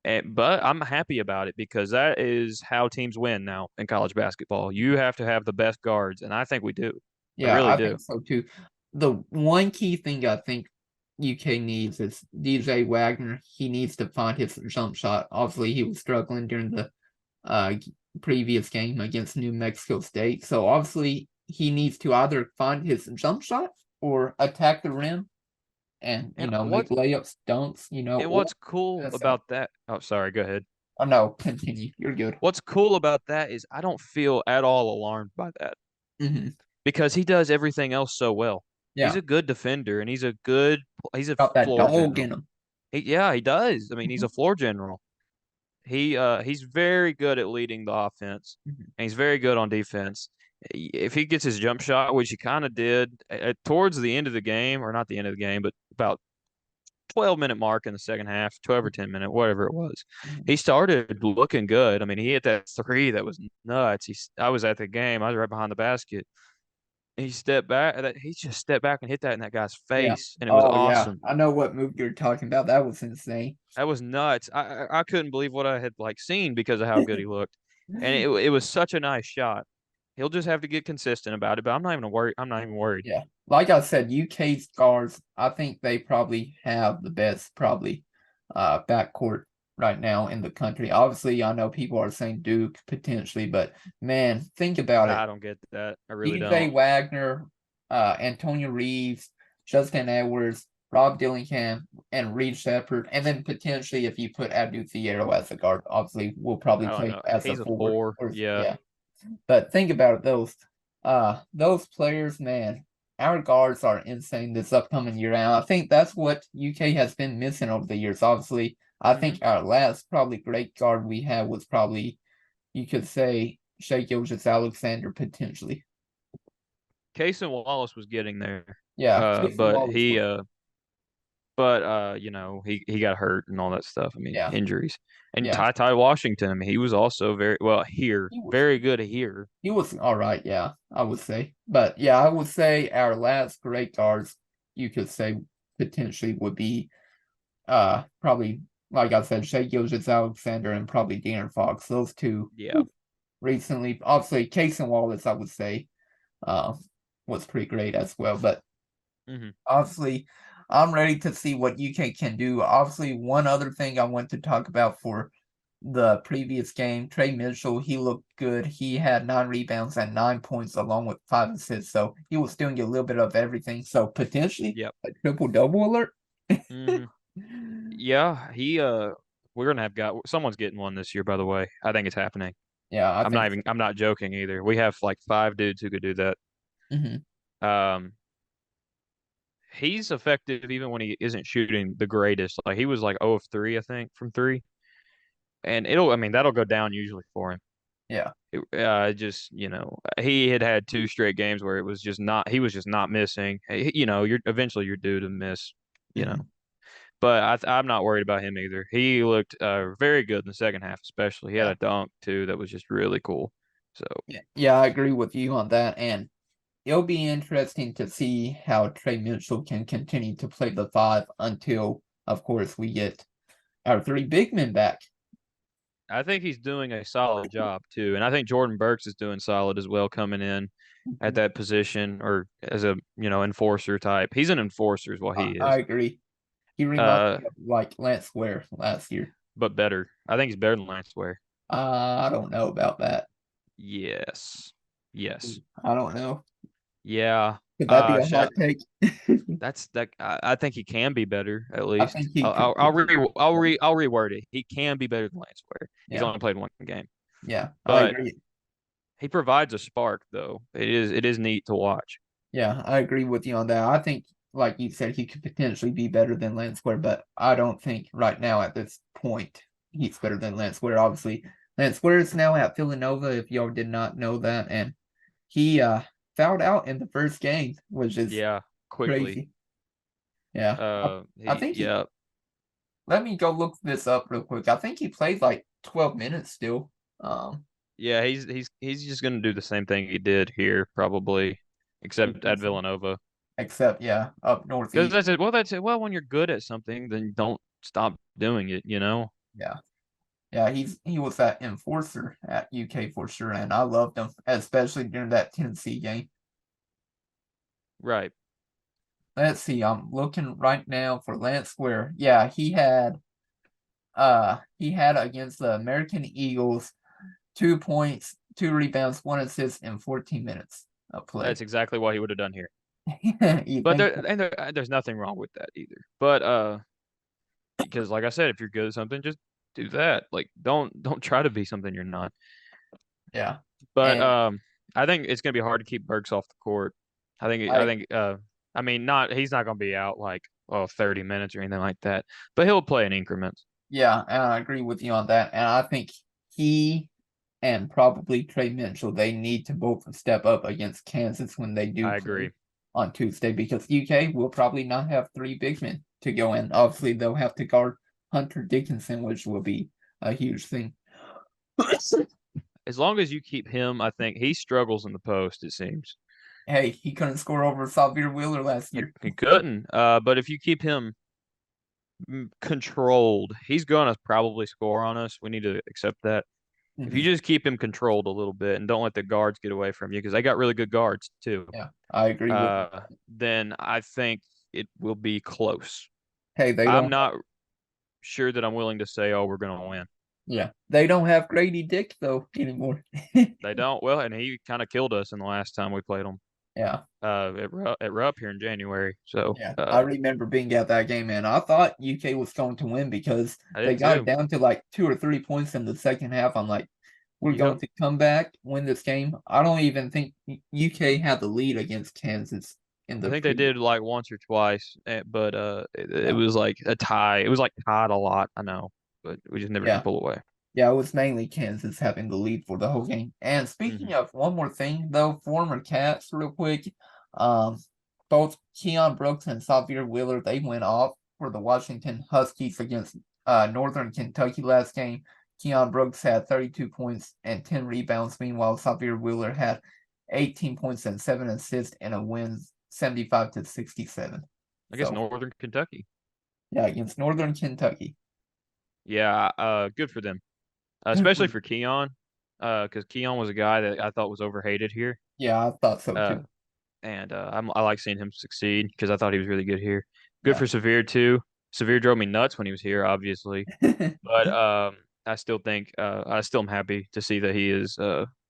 S2: But I'm happy about it because that is how teams win now in college basketball. You have to have the best guards, and I think we do. I
S1: yeah,
S2: really
S1: I
S2: do.
S1: think so too. The one key thing I think UK needs is DJ Wagner. He needs to find his jump shot. Obviously, he was struggling during the uh previous game against New Mexico State. So obviously he needs to either find his jump shot or attack the rim and
S2: And
S1: make layups, dunks, or
S2: what's cool
S1: pass out.
S2: about that? Oh, sorry, go ahead.
S1: Oh no, continue. You're good.
S2: What's cool about that is I don't feel at all alarmed by that
S1: Hmm.
S2: because he does everything else so well. He's
S1: Yeah,
S2: a good defender and he's a
S1: got that
S2: floor
S1: dog in
S2: general.
S1: him.
S2: Yeah, he does. I mean, he's
S1: Hmm.
S2: a floor general. He's very good at leading the offense,
S1: Hmm.
S2: and he's very good on defense. If he gets his jump shot, which he kind of did towards the end of the game, or not the end of the game, but about 12-minute mark in the second half, 12 or 10 minute, whatever it was,
S1: Hmm.
S2: he started looking good. I mean, he hit that three that was nuts. I was at the game. I was right behind the basket. He stepped back. He just stepped back and hit that in that guy's
S1: Yeah.
S2: face, and it was
S1: Oh yeah,
S2: awesome.
S1: I know what move you're talking about. That was insane.
S2: That was nuts. I couldn't believe what I had like seen because of how good he looked, and it was such a nice shot. He'll just have to get consistent about it, but I'm not even worried. I'm not even worried.
S1: Yeah. Like I said, UK guards, I think they probably have the best probably backcourt right now in the country. Obviously, I know people are saying Duke potentially, but man, think about it.
S2: I don't get that. I really
S1: DJ
S2: don't.
S1: Wagner, Antonio Reeves, Justin Edwards, Rob Dillingham, and Reed Shepard, and then potentially if you put Abdul Fierro as a guard, obviously we'll probably
S2: I don't
S1: play
S2: know.
S1: as a
S2: He's a
S1: forward.
S2: four.
S1: Or
S2: Yeah.
S1: yeah. But think about it, those players, man, our guards are insane this upcoming year. And I think that's what UK has been missing over the years. Obviously, I think
S2: Hmm.
S1: our last probably great guard we had was probably you could say Shea Gilgeous-Alexander potentially.
S2: Kason Wallace was getting there,
S1: Yeah,
S2: uh,
S1: Jason
S2: but
S1: Wallace
S2: he
S1: was.
S2: uh, he got hurt and all that stuff. I mean,
S1: Yeah,
S2: injuries. And
S1: yeah,
S2: Ty Washington. I mean, he was also very well here,
S1: he was.
S2: very good here.
S1: He was all right. Yeah, I would say. But yeah, I would say our last great guards you could say potentially would be probably like I said, Shea Gilgeous-Alexander and probably De'Aaron Fox. Those two
S2: Yeah.
S1: recently, obviously Case and Wallace, I would say, uh, was pretty great as well. But
S2: Hmm.
S1: obviously, I'm ready to see what UK can do. Obviously, one other thing I want to talk about for the previous game. Trey Mitchell, he looked good. He had 9 rebounds and 9 points along with 5 assists. So he was doing a little bit of everything. So potentially
S2: Yep.
S1: a triple double alert.
S2: hmm Yeah, we're gonna have got someone's getting one this year, by the way. I think it's happening.
S1: Yeah, I think
S2: I'm not joking either. We have like 5 dudes who could do that.
S1: so.
S2: Um, he's effective even when he isn't shooting the greatest. Like he was like 0 of 3, I think, from three. And I mean, that'll go down usually for him.
S1: Yeah.
S2: Just, he had 2 straight games where he was just not missing. Eventually you're due to miss, you know.
S1: Mhm.
S2: But I'm not worried about him either. He looked very good in the second half, especially. He had
S1: Yeah.
S2: a dunk too that was just really cool. So
S1: Yeah. Yeah, I agree with you on that. And it'll be interesting to see how Trey Mitchell can continue to play the five until, of course, we get our three big men back.
S2: I think he's doing a solid job too, and I think Jordan Burks is doing solid as well, coming in at
S1: Mhm.
S2: that position or as a enforcer type. He's an enforcer is what he
S1: I
S2: is.
S1: agree. He reminds
S2: Uh,
S1: me of like Lance Ware last year.
S2: but better. I think he's better than Lance Ware.
S1: I don't know about that.
S2: Yes. Yes.
S1: I don't know.
S2: Yeah.
S1: Could that be a hot take?
S2: That's that. I think he can be better at
S1: I
S2: least.
S1: think he could.
S2: I'll reword it. He can be better than Lance Ware. He's
S1: Yeah.
S2: only played one game,
S1: Yeah. I
S2: but
S1: agree.
S2: he provides a spark though. It is neat to watch.
S1: Yeah, I agree with you on that. I think, like you said, he could potentially be better than Lance Ware, but I don't think right now at this point he's better than Lance Ware. Obviously, Lance Ware is now at Villanova, if y'all did not know that, and he fouled out in the first game, which is
S2: Yeah, quickly.
S1: crazy. Yeah, I think he.
S2: Yeah,
S1: Let me go look this up real quick. I think he played like 12 minutes still. Um,
S2: yeah. He's just gonna do the same thing he did here, probably, except at Villanova.
S1: except yeah, up
S2: Because
S1: northeast.
S2: that's it. Well, when you're good at something, then don't stop doing it.
S1: Yeah. Yeah, he was that enforcer at UK for sure, and I loved him, especially during that Tennessee game.
S2: Right.
S1: Let's see, I'm looking right now for Lance Square. Yeah, he had against the American Eagles 2 points, 2 rebounds, 1 assist in 14 minutes of play.
S2: That's exactly what he would have done here.
S1: You
S2: But
S1: think
S2: there's nothing wrong with that either. But because like I said, if you're good at something, just do that. Like don't try to be something you're not.
S1: yeah.
S2: But
S1: And
S2: I think it's gonna be hard to keep Burks off the court. I
S1: I
S2: think I mean not he's not gonna be out like 30 minutes or anything like that. But he'll play in increments.
S1: yeah, and I agree with you on that. And I think he and probably Trey Mitchell, they need to both step up against Kansas when they do
S2: I
S1: play
S2: agree.
S1: on Tuesday because UK will probably not have three big men to go in. Obviously, they'll have to guard Hunter Dickinson, which will be a huge thing.
S2: As long as you keep him, I think he struggles in the post, it seems.
S1: Hey, he couldn't score over Xavier Wheeler last year.
S2: He couldn't. But if you keep him controlled, he's gonna probably score on us. We need to accept that. If you
S1: Mhm.
S2: just keep him controlled a little bit and don't let the guards get away from you, because they got really good guards too,
S1: Yeah, I agree with you.
S2: then I think it will be close.
S1: Hey, they
S2: I'm
S1: don't have,
S2: not sure that I'm willing to say, oh, we're gonna win.
S1: yeah, they don't have Grady Dick though anymore.
S2: They don't. Well, and he kind of killed us in the last time we played them.
S1: Yeah.
S2: At Rupp here in January. So
S1: Yeah, I remember being at that game, and I thought UK was going to win because
S2: I
S1: they
S2: did
S1: got it
S2: too.
S1: down to like 2 or 3 points in the second half. I'm like, we're going
S2: Yep.
S1: to come back, win this game. I don't even think UK had the lead against Kansas in
S2: I
S1: the
S2: think they
S1: pre.
S2: did like once or twice, but it
S1: Yeah,
S2: was like a tie. It was like tied a lot. I know, but we just never could
S1: yeah,
S2: pull away.
S1: yeah. It was mainly Kansas having the lead for the whole game. And
S2: hmm
S1: speaking of one more thing, though, former Cats, real quick, um, both Keon Brooks and Xavier Wheeler they went off for the Washington Huskies against Northern Kentucky last game. Keon Brooks had 32 points and 10 rebounds. Meanwhile, Xavier Wheeler had 18 points and 7 assists in a win 75-67.
S2: I guess
S1: So
S2: Northern Kentucky.
S1: yeah, against Northern Kentucky.
S2: Yeah, good for them,
S1: Good
S2: especially
S1: for
S2: for Keon, because Keon was a guy that I thought was overhated here.
S1: Yeah, I thought so
S2: Uh,
S1: too.
S2: and I like seeing him succeed because I thought he was really good here. Good
S1: Yeah.
S2: for Severe too. Severe drove me nuts when he was here, obviously. But I still think I still am happy to see that he is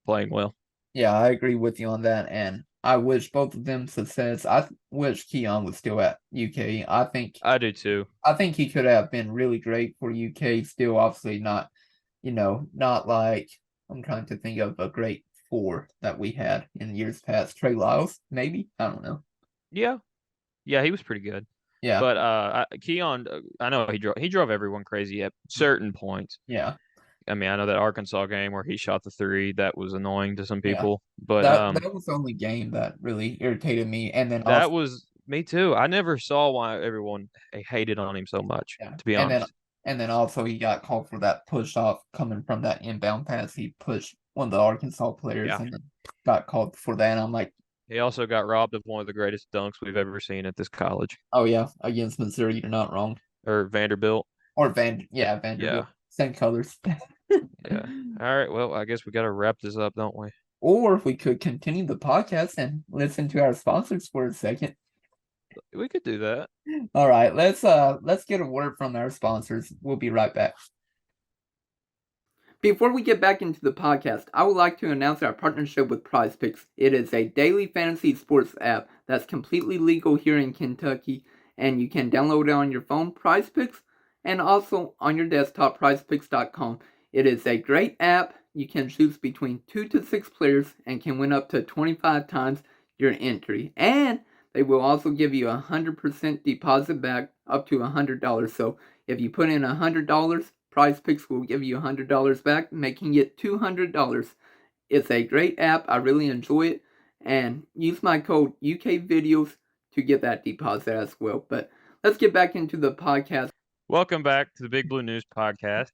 S2: playing well.
S1: Yeah, I agree with you on that, and I wish both of them success. Wish Keon was still at UK.
S2: I do too.
S1: I think he could have been really great for UK. Still, obviously not, not like I'm trying to think of a great four that we had in years past. Trey Lyles, maybe, I don't know.
S2: Yeah, yeah, he was pretty good.
S1: Yeah,
S2: But Keon, I know he drove everyone crazy at certain points.
S1: yeah,
S2: I mean, I know that Arkansas game where he shot the three that was annoying to some
S1: yeah.
S2: people, but
S1: That was the only game that really irritated me, and then
S2: that
S1: also
S2: was me too. I never saw why everyone hated on him so much,
S1: yeah,
S2: to be honest.
S1: and then also he got called for that push off coming from that inbound pass. He pushed one of the Arkansas players
S2: Yeah.
S1: and then got called for that. And I'm like,
S2: He also got robbed of one of the greatest dunks we've ever seen at this college,
S1: oh yeah, against Missouri, you're not wrong.
S2: or Vanderbilt.
S1: Or Vanderbilt,
S2: Yeah,
S1: same colors.
S2: yeah. All right, well, I guess we got to wrap this up, don't we?
S1: Or we could continue the podcast and listen to our sponsors for a second.
S2: We could do that.
S1: All right, let's get a word from our sponsors. We'll be right back. Before we get back into the podcast, I would like to announce our partnership with PrizePicks. It is a daily fantasy sports app that's completely legal here in Kentucky, and you can download it on your phone, PrizePicks, and also on your desktop, prizepicks.com. It is a great app. You can choose between 2 to 6 players and can win up to 25 times your entry. And they will also give you a 100% deposit back up to $100. So if you put in $100, PrizePicks will give you $100 back, making it $200. It's a great app. I really enjoy it. And use my code UKVideos to get that deposit as well. But let's get back into the podcast.
S2: Welcome back to the Big Blue News Podcast,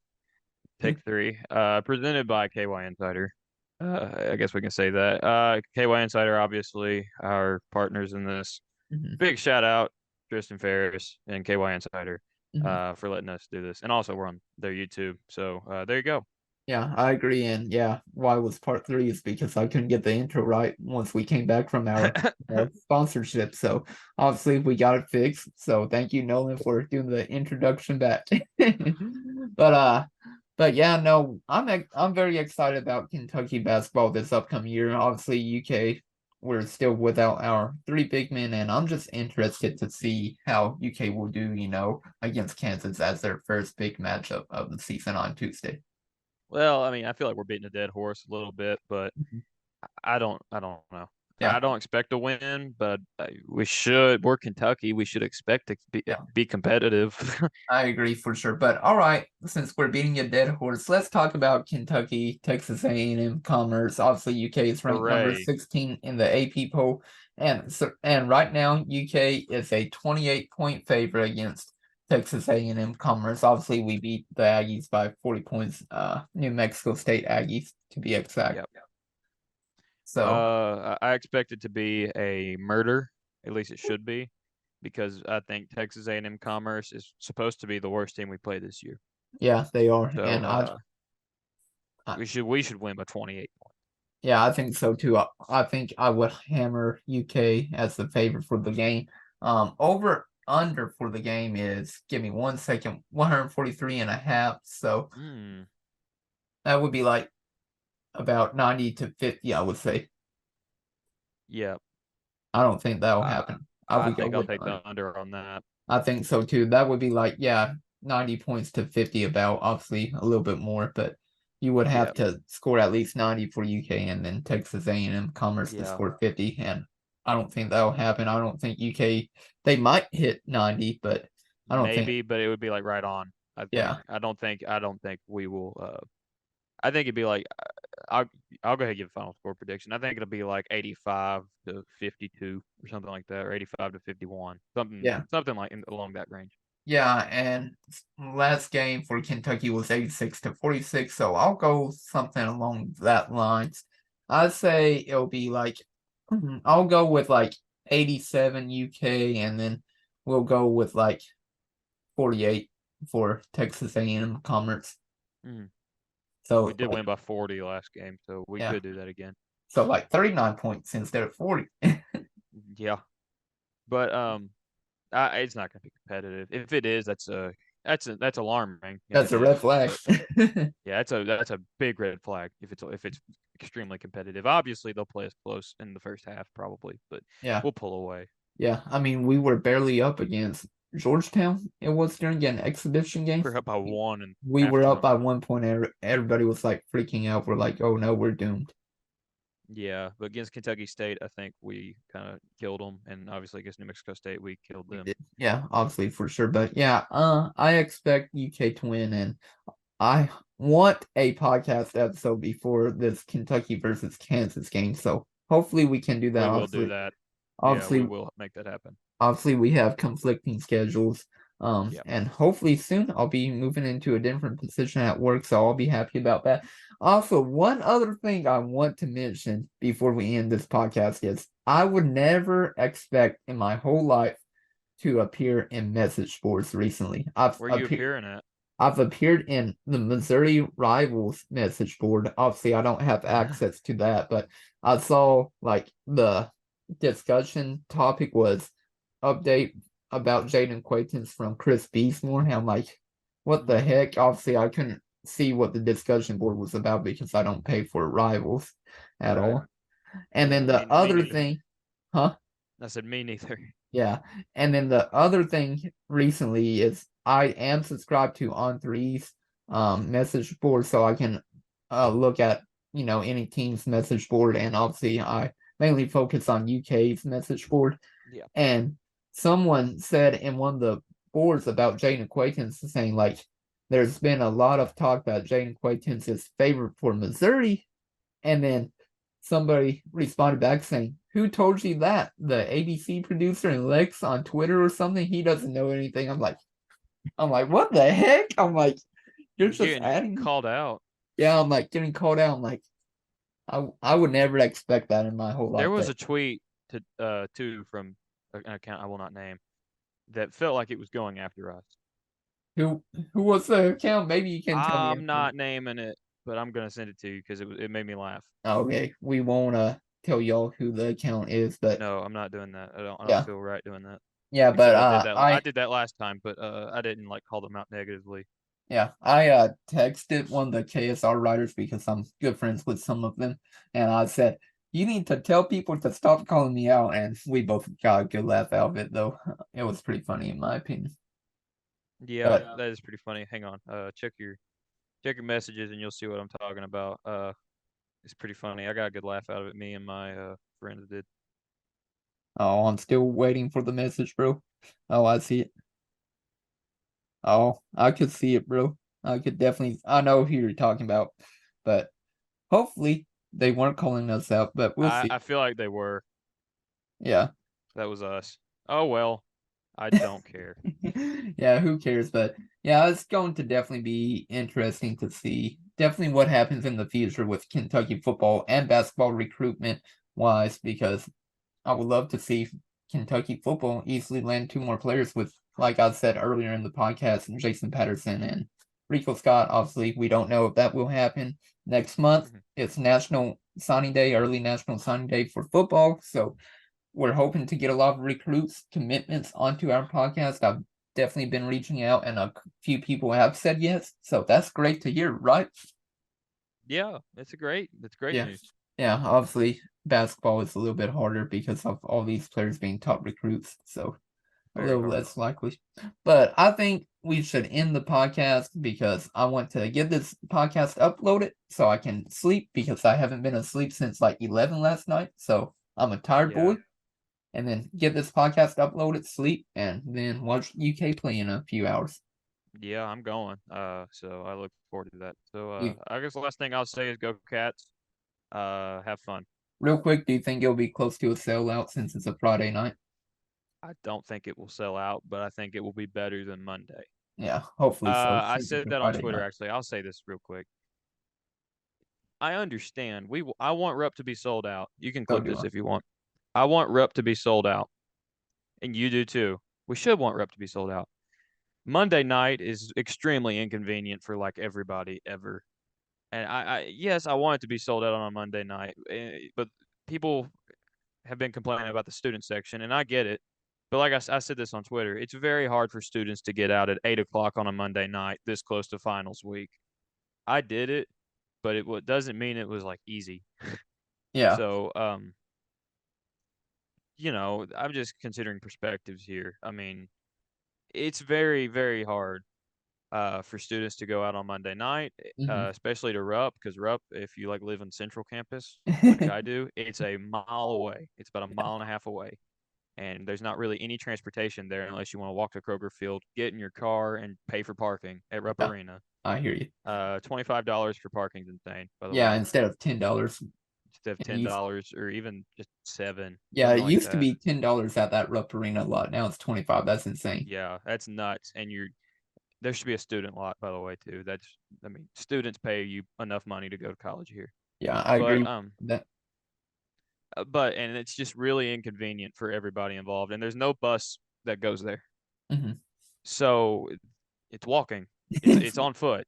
S2: Take 3, presented by KY Insider. I guess we can say that. KY Insider, obviously, our partners in this.
S1: Mm-hmm.
S2: Big shout out, Tristan Ferris and KY Insider,
S1: Mm-hmm.
S2: for letting us do this. And also, we're on their YouTube. So there you go.
S1: Yeah, I agree. And yeah, why was part three is because I couldn't get the intro right once we came back from our sponsorship. So obviously we got it fixed. So thank you, Nolan, for doing the introduction back. but but yeah, no, I'm very excited about Kentucky basketball this upcoming year. Obviously, UK, we're still without our three big men, and I'm just interested to see how UK will do, against Kansas as their first big matchup of the season on Tuesday.
S2: Well, I mean, I feel like we're beating a dead horse a little bit, but I don't know.
S1: Yeah.
S2: I don't expect to win, but we should. We're Kentucky. We should expect to be competitive.
S1: I agree for sure. But all right, since we're beating a dead horse, let's talk about Kentucky, Texas A&M-Commerce. Obviously, UK is ranked number
S2: Hooray.
S1: 16 in the AP poll, and right now UK is a 28-point favorite against Texas A&M-Commerce. Obviously, we beat the Aggies by 40 points. New Mexico State Aggies to be exact.
S2: Yep.
S1: So
S2: I expect it to be a murder. At least it should be, because I think Texas A&M-Commerce is supposed to be the worst team we played this year.
S1: yeah, they are,
S2: So
S1: and
S2: we should win by 28 points.
S1: Yeah, I think so too. I think I would hammer UK as the favorite for the game. Over under for the game is, give me 1 second, 143.5. So that would be like about 90 to 50, I would say.
S2: Yeah.
S1: I don't think that'll happen.
S2: I think I'll take the under on that.
S1: I think so too. That would be like, 90 points to 50, about obviously a little bit more, but you would have to score at least 90 for UK and then Texas A&M-Commerce to score 50, and I don't think that'll happen. I don't think UK, they might hit 90, but I don't think.
S2: But it would be like right on. I don't think we will. I think it'd be like, I'll go ahead and give a final score prediction. I think it'll be like 85 to 52 or something like that, or 85 to 51, something like along that range.
S1: Yeah, and last game for Kentucky was 86 to 46, so I'll go something along that lines. I'd say it'll be like, I'll go with like 87 UK, and then we'll go with like 48 for Texas A&M-Commerce. So
S2: we did win by 40 last game, so we could do that again.
S1: So like 39 points instead of 40.
S2: Yeah, but it's not going to be competitive. If it is, that's that's alarming if
S1: That's
S2: it
S1: a red
S2: is.
S1: flag.
S2: But yeah, that's a big red flag if it's extremely competitive. Obviously, they'll play us close in the first half probably, but
S1: Yeah,
S2: we'll pull away.
S1: yeah. I mean, we were barely up against Georgetown. It was during an exhibition game.
S2: We're up by one in
S1: We were up
S2: halftime.
S1: by 1 point. Everybody was like freaking out. We're like, oh no, we're doomed.
S2: Yeah, but against Kentucky State, I think we kind of killed them, and obviously against New Mexico State, we killed
S1: We
S2: them.
S1: did. Yeah, obviously for sure. But yeah, I expect UK to win, and I want a podcast episode before this Kentucky versus Kansas game. So hopefully we can do that.
S2: We will do that. Yeah, we
S1: Obviously,
S2: will make that happen.
S1: obviously we have conflicting schedules.
S2: Yeah.
S1: And hopefully soon I'll be moving into a different position at work, so I'll be happy about that. Also, one other thing I want to mention before we end this podcast is I would never expect in my whole life to appear in message boards recently.
S2: Where you appearing at?
S1: I've appeared in the Missouri Rivals message board. Obviously, I don't have access to that, but I saw like the discussion topic was update about Jaden Quaintance from Chris Beasmore. And I'm like, what the heck? Obviously, I couldn't see what the discussion board was about because I don't pay for Rivals at
S2: Right.
S1: all. And then
S2: Me
S1: the other
S2: neither.
S1: thing, huh?
S2: I said me neither.
S1: Yeah. And then the other thing recently is I am subscribed to On3's message board so I can look at, any team's message board, and obviously I mainly focus on UK's message board.
S2: Yeah.
S1: And someone said in one of the boards about Jaden Acquaintance saying like there's been a lot of talk that Jaden Acquaintance is favored for Missouri, and then somebody responded back saying, "Who told you that? The ABC producer and Lex on Twitter or something? He doesn't know anything." I'm like, what the heck? I'm like, you're just
S2: Getting
S1: adding.
S2: called out.
S1: Yeah, I'm like getting called out. I'm like, I would never expect that in my whole
S2: There
S1: life.
S2: was
S1: But
S2: a tweet to from an account I will not name that felt like it was going after us.
S1: who who was the account? Maybe you can tell me.
S2: I'm not naming it, but I'm gonna send it to you because it made me laugh.
S1: Okay, we won't tell y'all who the account is, but
S2: No, I'm not doing that. I don't
S1: yeah,
S2: feel right doing that
S1: yeah,
S2: because
S1: but
S2: I did that last time, but I didn't like call them out negatively.
S1: yeah, I texted one of the KSR writers because I'm good friends with some of them, and I said, "You need to tell people to stop calling me out," and we both got a good laugh out of it, though. It was pretty funny in my opinion.
S2: Yeah,
S1: But
S2: that is pretty funny. Hang on. Check your messages and you'll see what I'm talking about. It's pretty funny. I got a good laugh out of it. Me and my friends did.
S1: oh, I'm still waiting for the message, bro. Oh, I see it. Oh, I could see it, bro. I could definitely. I know who you're talking about, but hopefully they weren't calling us out. But we'll see.
S2: I feel like they were.
S1: Yeah.
S2: That was us. Oh well. I don't care.
S1: Yeah, who cares? But yeah, it's going to definitely be interesting to see definitely what happens in the future with Kentucky football and basketball recruitment wise, because I would love to see Kentucky football easily land two more players with, like I said earlier in the podcast, Jason Patterson and Rico Scott. Obviously, we don't know if that will happen next month.
S2: Mhm.
S1: It's National Signing Day, early National Signing Day for football. So we're hoping to get a lot of recruits commitments onto our podcast. I've definitely been reaching out, and a few people have said yes. So that's great to hear, right?
S2: Yeah, that's great
S1: Yeah.
S2: news.
S1: Yeah, obviously basketball is a little bit harder because of all these players being top recruits, so a
S2: Very
S1: little
S2: hard.
S1: less likely. But I think we should end the podcast because I want to get this podcast uploaded so I can sleep because I haven't been asleep since like 11 last night. So I'm a tired boy.
S2: Yeah.
S1: And then get this podcast uploaded, sleep, and then watch UK play in a few hours.
S2: Yeah, I'm going. So I look forward to that. So
S1: You,
S2: I guess the last thing I'll say is go Cats. Have fun.
S1: real quick, do you think it'll be close to a sellout since it's a Friday night?
S2: I don't think it will sell out, but I think it will be better than Monday.
S1: Yeah, hopefully so
S2: I
S1: since it's
S2: said
S1: a
S2: that on
S1: Friday
S2: Twitter
S1: night.
S2: actually. I'll say this real quick. I understand. I want Rupp to be sold out. You can
S1: So
S2: clip
S1: do
S2: this
S1: I.
S2: if you want. I want Rupp to be sold out, and you do too. We should want Rupp to be sold out. Monday night is extremely inconvenient for like everybody ever. And yes, I want it to be sold out on a Monday night, but people have been complaining about the student section, and I get it. But like I said this on Twitter, it's very hard for students to get out at 8 o'clock on a Monday night this close to finals week. I did it, but it doesn't mean it was like easy.
S1: Yeah.
S2: So, I'm just considering perspectives here. I mean, it's very, very hard for students to go out on Monday night,
S1: Hmm.
S2: especially to Rupp, because Rupp, if you like live in Central Campus like I do, it's a mile away. It's about a mile and a half away, and there's not really any transportation there unless you want to walk to Kroger Field, get in your car, and pay for parking at Rupp
S1: Yeah,
S2: Arena.
S1: I hear you.
S2: $25 for parking's insane, by the
S1: Yeah,
S2: way.
S1: instead of $10.
S2: Instead of
S1: It
S2: ten
S1: used,
S2: dollars or even just seven,
S1: yeah,
S2: something
S1: it
S2: like
S1: used to
S2: that.
S1: be $10 at that Rupp Arena a lot. Now it's 25. That's insane.
S2: Yeah, that's nuts. And there should be a student lot, by the way, too. I mean, students pay you enough money to go to college here.
S1: Yeah, I agree
S2: But
S1: with that.
S2: and it's just really inconvenient for everybody involved. And there's no bus that goes there,
S1: Hmm.
S2: so it's walking. It's on foot.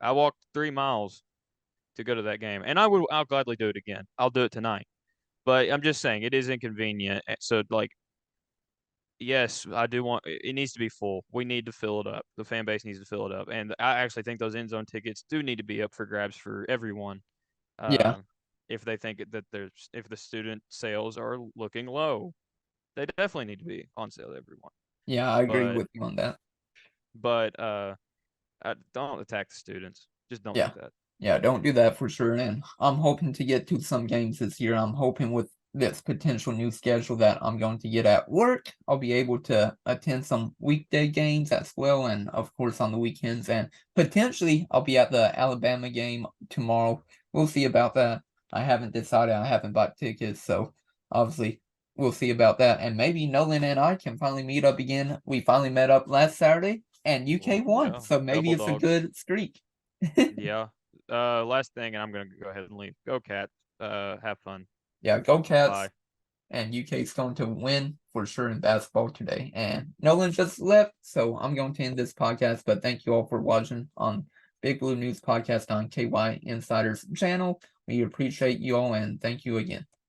S2: I walked 3 miles to go to that game, and I'll gladly do it again. I'll do it tonight. But I'm just saying it is inconvenient. So like, yes, I do want it needs to be full. We need to fill it up. The fan base needs to fill it up, and I actually think those end zone tickets do need to be up for grabs for everyone.
S1: Yeah,
S2: Uh, if they think that if the student sales are looking low, they definitely need to be on sale to everyone.
S1: yeah, I agree
S2: But
S1: with you on that.
S2: but don't attack the students. Just don't do
S1: Yeah.
S2: that.
S1: Yeah, don't do that for sure. And I'm hoping to get to some games this year. I'm hoping with this potential new schedule that I'm going to get at work, I'll be able to attend some weekday games as well, and of course on the weekends. And potentially I'll be at the Alabama game tomorrow. We'll see about that. I haven't decided. I haven't bought tickets, so obviously we'll see about that. And maybe Nolan and I can finally meet up again. We finally met up last Saturday, and UK
S2: Well,
S1: won,
S2: yeah,
S1: so maybe
S2: double
S1: it's a
S2: dogs.
S1: good streak.
S2: Yeah. Last thing, and I'm gonna go ahead and leave. Go Cats. Have fun.
S1: Yeah, go Cats.
S2: Bye.
S1: And UK's going to win for sure in basketball today. And Nolan just left, so I'm going to end this podcast. But thank you all for watching on Big Blue News Podcast on KY Insider's channel. We appreciate you all and thank you again.